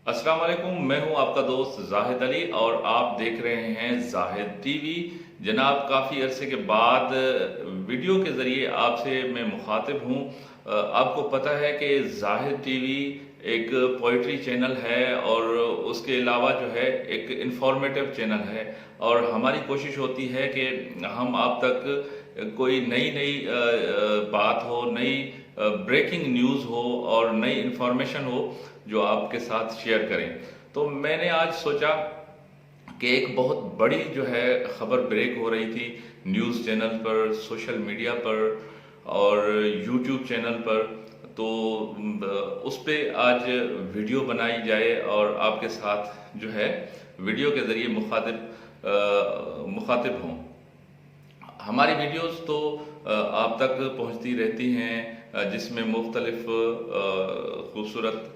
अस्सलाम वालेकुम, मैं हूं आपका दोस्त जाहिद अली और आप देख रहे हैं जाहिद टीवी। जनाब, काफ़ी अरसे के बाद वीडियो के ज़रिए आपसे मैं मुखातिब हूं। आपको पता है कि जाहिद टीवी एक पोइट्री चैनल है और उसके अलावा जो है एक इंफॉर्मेटिव चैनल है, और हमारी कोशिश होती है कि हम आप तक कोई नई नई बात हो, नई ब्रेकिंग न्यूज़ हो और नई इंफॉर्मेशन हो जो आपके साथ शेयर करें। तो मैंने आज सोचा कि एक बहुत बड़ी जो है ख़बर ब्रेक हो रही थी न्यूज़ चैनल पर, सोशल मीडिया पर और यूट्यूब चैनल पर, तो उस पे आज वीडियो बनाई जाए और आपके साथ जो है वीडियो के ज़रिए मुखातिब हों। हमारी वीडियोस तो आप तक पहुंचती रहती हैं, जिसमें मुख्तलिफ खूबसूरत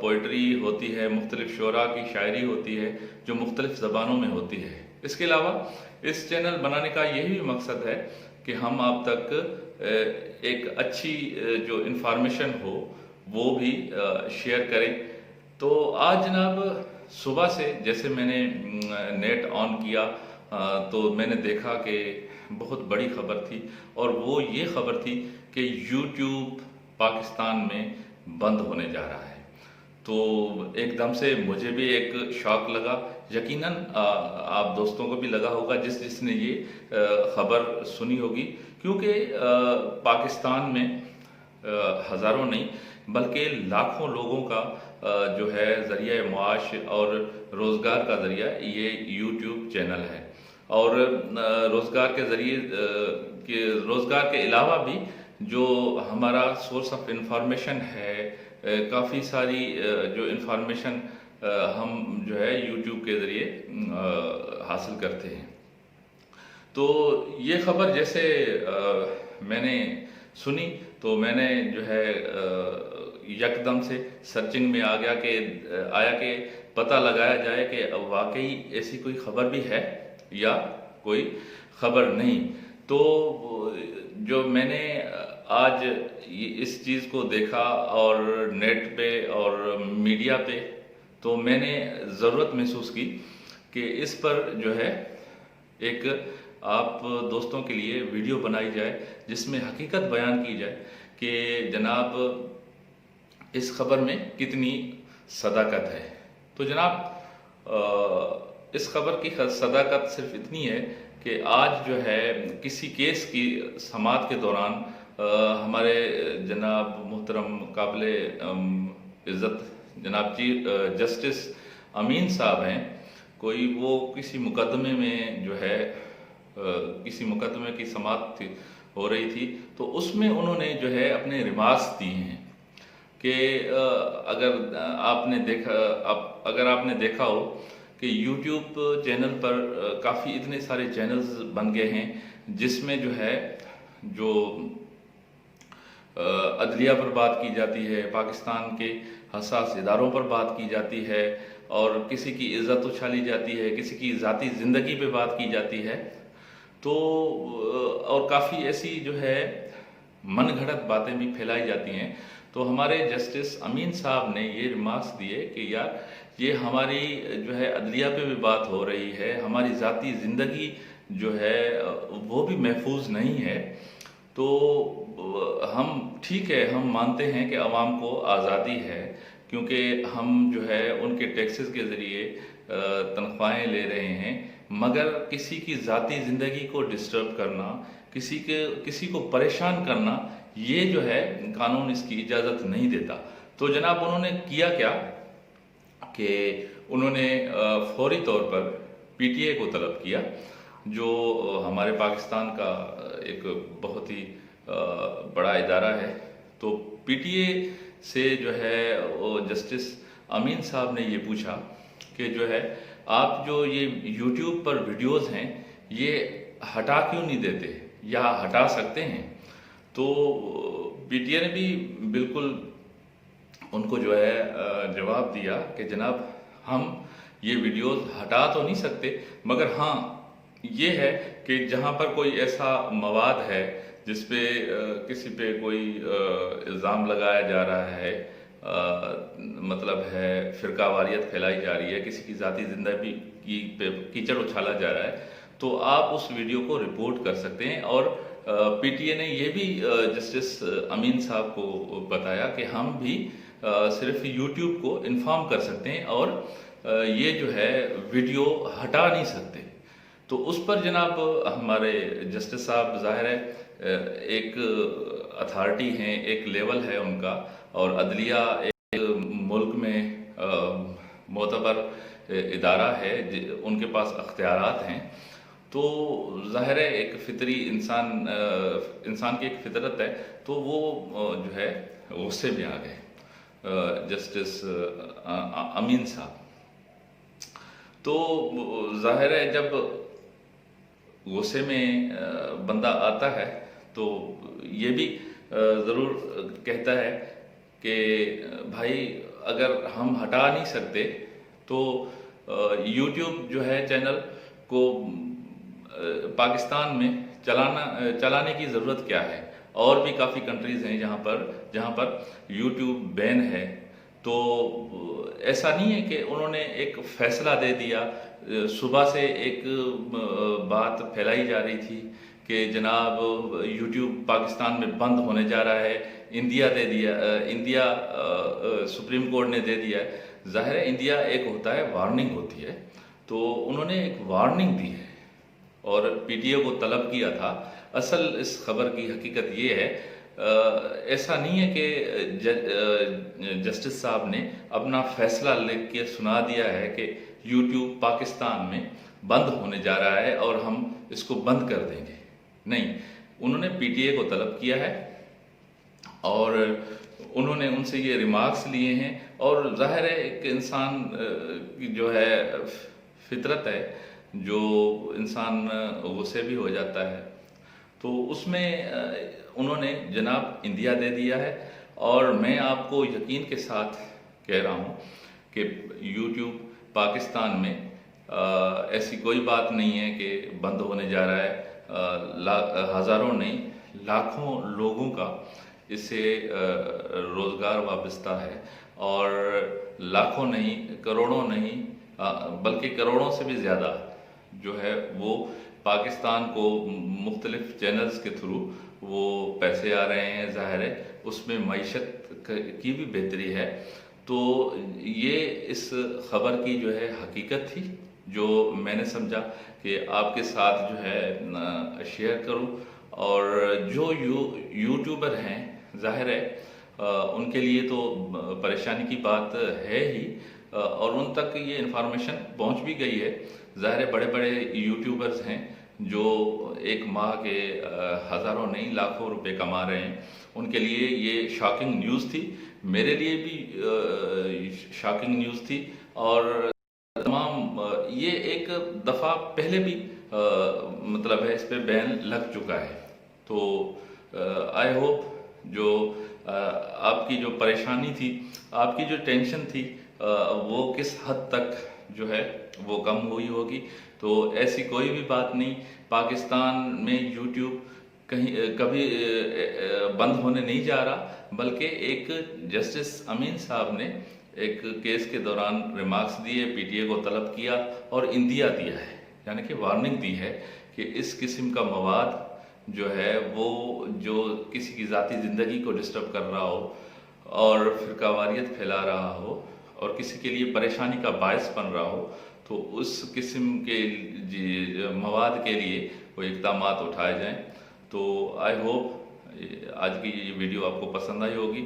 पोइट्री होती है, मुख्तलिफ शोरा की शायरी होती है जो मुख्तलिफ ज़बानों में होती है। इसके अलावा इस चैनल बनाने का यही भी मकसद है कि हम आप तक एक अच्छी जो इन्फॉर्मेशन हो वो भी शेयर करें। तो आज जनाब सुबह से जैसे मैंने नेट ऑन किया तो मैंने देखा कि बहुत बड़ी खबर थी, और वो ये खबर थी कि यूट्यूब पाकिस्तान में बंद होने जा रहा है। तो एकदम से मुझे भी एक शॉक लगा, यकीनन आप दोस्तों को भी लगा होगा जिसने ये खबर सुनी होगी, क्योंकि पाकिस्तान में हज़ारों नहीं बल्कि लाखों लोगों का जो है ज़रिया माश और रोज़गार का ज़रिया ये यूट्यूब चैनल है। और रोज़गार के ज़रिए रोज़गार के अलावा भी जो हमारा सोर्स ऑफ इंफॉर्मेशन है, काफ़ी सारी जो इंफॉर्मेशन हम जो है यूट्यूब के ज़रिए हासिल करते हैं। तो ये ख़बर जैसे मैंने सुनी तो मैंने जो है यकदम से सर्चिंग में आया कि पता लगाया जाए कि वाकई ऐसी कोई ख़बर भी है या कोई ख़बर नहीं। तो जो मैंने आज इस चीज़ को देखा और नेट पे और मीडिया पे, तो मैंने ज़रूरत महसूस की कि इस पर जो है एक आप दोस्तों के लिए वीडियो बनाई जाए जिसमें हकीकत बयान की जाए कि जनाब इस खबर में कितनी सदाकत है। तो जनाब इस खबर की सदाकत सिर्फ इतनी है कि आज जो है किसी केस की समाअत के दौरान हमारे जनाब मोहतरम काबिले इज़्ज़त जनाब जस्टिस अमीन साहब हैं, कोई वो किसी मुकदमे में जो है किसी मुकदमे की समाअत हो रही थी, तो उसमें उन्होंने जो है अपने रिमार्क्स दिए हैं कि अगर आपने देखा हो कि यूट्यूब चैनल पर काफ़ी इतने सारे चैनल्स बन गए हैं जिसमें जो है जो अदलिया पर बात की जाती है, पाकिस्तान के हसास इदारों पर बात की जाती है, और किसी की इज़्ज़त उछाली जाती है, किसी की ज़ाती ज़िंदगी पे बात की जाती है। तो और काफ़ी ऐसी जो है मन घड़त बातें भी फैलाई जाती हैं। तो हमारे जस्टिस अमीन साहब ने ये रिमार्क्स दिए कि यार ये हमारी जो है अदलिया पे भी बात हो रही है, हमारी ज़ाती ज़िंदगी जो है वो भी महफूज नहीं है। तो हम ठीक है, हम मानते हैं कि आवाम को आज़ादी है, क्योंकि हम जो है उनके टैक्सेस के ज़रिए तनख्वाहें ले रहे हैं, मगर किसी की ज़ाती ज़िंदगी को डिस्टर्ब करना, किसी को परेशान करना, ये जो है कानून इसकी इजाज़त नहीं देता। तो जनाब उन्होंने किया क्या कि उन्होंने फौरी तौर पर पीटीए को तलब किया, जो हमारे पाकिस्तान का एक बहुत ही बड़ा इदारा है। तो पीटीए से जो है वो जस्टिस अमीन साहब ने ये पूछा कि जो है आप जो ये यूट्यूब पर वीडियोस हैं ये हटा क्यों नहीं देते या हटा सकते हैं। तो पीटीए ने भी बिल्कुल उनको जो है जवाब दिया कि जनाब हम ये वीडियोस हटा तो नहीं सकते, मगर हाँ ये है कि जहाँ पर कोई ऐसा मवाद है जिस पे किसी पे कोई इल्ज़ाम लगाया जा रहा है مطلب ہے فرقہ واریت پھیلائی جا رہی ہے، کسی کی ذاتی زندگی کی پہ کیچڑ اچھالا جا رہا ہے، تو آپ اس ویڈیو کو رپورٹ کر سکتے ہیں۔ اور پی ٹی اے نے یہ بھی جسٹس امین صاحب کو بتایا کہ ہم بھی صرف یوٹیوب کو انفارم کر سکتے ہیں اور یہ جو ہے ویڈیو ہٹا نہیں سکتے۔ تو اس پر جناب ہمارے جسٹس صاحب ظاہر ہے ایک اتھارٹی ہیں، ایک لیول ہے ان کا، اور عدلیہ ایک ملک میں معتبر ادارہ ہے، ان کے پاس اختیارات ہیں۔ تو ظاہر ہے ایک فطری انسان کی ایک فطرت ہے، تو وہ جو ہے غصے میں آ گئے جسٹس امین صاحب۔ تو ظاہر ہے جب غصے میں بندہ آتا ہے تو یہ بھی ضرور کہتا ہے کہ بھائی اگر ہم ہٹا نہیں سکتے تو یوٹیوب جو ہے چینل کو پاکستان میں چلانے کی ضرورت کیا ہے؟ اور بھی کافی کنٹریز ہیں جہاں پر یوٹیوب بین ہے۔ تو ایسا نہیں ہے کہ انہوں نے ایک فیصلہ دے دیا۔ صبح سے ایک بات پھیلائی جا رہی تھی کہ جناب یوٹیوب پاکستان میں بند ہونے جا رہا ہے، انڈیا سپریم کورٹ نے دے دیا ہے۔ ظاہر ہے انڈیا ایک ہوتا ہے، وارننگ ہوتی ہے، تو انہوں نے ایک وارننگ دی ہے اور پی ٹی اے کو طلب کیا تھا۔ اصل اس خبر کی حقیقت یہ ہے، ایسا نہیں ہے کہ جسٹس صاحب نے اپنا فیصلہ لکھ کے سنا دیا ہے کہ یوٹیوب پاکستان میں بند ہونے جا رہا ہے اور ہم اس کو بند کر دیں گے۔ نہیں، انہوں نے پی ٹی اے کو طلب کیا ہے اور انہوں نے ان سے یہ ریمارکس لیے ہیں، اور ظاہر ہے ایک انسان کی جو ہے فطرت ہے، جو انسان غصے بھی ہو جاتا ہے، تو اس میں انہوں نے جناب انڈیا دے دیا ہے۔ اور میں آپ کو یقین کے ساتھ کہہ رہا ہوں کہ یوٹیوب پاکستان میں ایسی کوئی بات نہیں ہے کہ بند ہونے جا رہا ہے۔ ہزاروں نہیں، لاکھوں لوگوں کا اس سے روزگار وابستہ ہے، اور لاکھوں نہیں، کروڑوں نہیں، بلکہ کروڑوں سے بھی زیادہ جو ہے وہ پاکستان کو مختلف چینلز کے تھرو وہ پیسے آ رہے ہیں۔ ظاہر ہے اس میں معیشت کی بھی بہتری ہے۔ تو یہ اس خبر کی جو ہے حقیقت تھی، جو میں نے سمجھا کہ آپ کے ساتھ جو ہے شیئر کروں۔ اور جو یوٹیوبر ہیں ظاہر ہے ان کے لیے تو پریشانی کی بات ہے ہی، اور ان تک یہ انفارمیشن پہنچ بھی گئی ہے۔ ظاہر ہے بڑے بڑے یوٹیوبرز ہیں جو ایک ماہ کے ہزاروں نہیں لاکھوں روپے کما رہے ہیں، ان کے لیے یہ شاکنگ نیوز تھی، میرے لیے بھی شاکنگ نیوز تھی۔ اور تمام یہ ایک دفعہ پہلے بھی مطلب ہے اس پہ بین لگ چکا ہے۔ تو آئی ہوپ جو آپ کی جو پریشانی تھی، آپ کی جو ٹینشن تھی، وہ کس حد تک جو ہے وہ کم ہوئی ہوگی۔ تو ایسی کوئی بھی بات نہیں، پاکستان میں یوٹیوب کبھی بند ہونے نہیں جا رہا، بلکہ ایک جسٹس امین صاحب نے ایک کیس کے دوران ریمارکس دیے، پی ٹی اے کو طلب کیا اور اندیا دیا ہے، یعنی کہ وارننگ دی ہے کہ اس قسم کا مواد جو ہے وہ جو کسی کی ذاتی زندگی کو ڈسٹرب کر رہا ہو اور فرقہ واریت پھیلا رہا ہو اور کسی کے لیے پریشانی کا باعث بن رہا ہو، تو اس قسم کے مواد کے لیے وہ اقدامات اٹھائے جائیں۔ تو آئی ہوپ آج کی یہ ویڈیو آپ کو پسند آئی ہوگی۔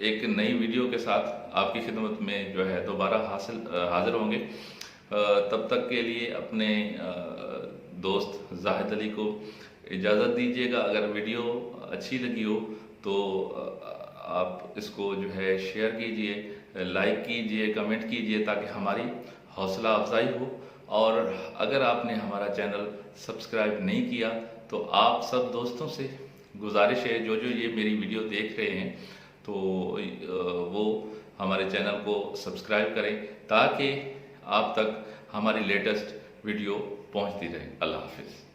ایک نئی ویڈیو کے ساتھ آپ کی خدمت میں جو ہے دوبارہ حاضر ہوں گے۔ تب تک کے لیے اپنے دوست زاہد علی کو اجازت دیجیے گا۔ اگر ویڈیو اچھی لگی ہو تو آپ اس کو جو ہے شیئر کیجئے، لائک کیجئے، کمنٹ کیجئے، تاکہ ہماری حوصلہ افزائی ہو۔ اور اگر آپ نے ہمارا چینل سبسکرائب نہیں کیا تو آپ سب دوستوں سے گزارش ہے، جو یہ میری ویڈیو دیکھ رہے ہیں، تو وہ ہمارے چینل کو سبسکرائب کریں تاکہ آپ تک ہماری لیٹسٹ ویڈیو پہنچتی رہے۔ اللہ حافظ۔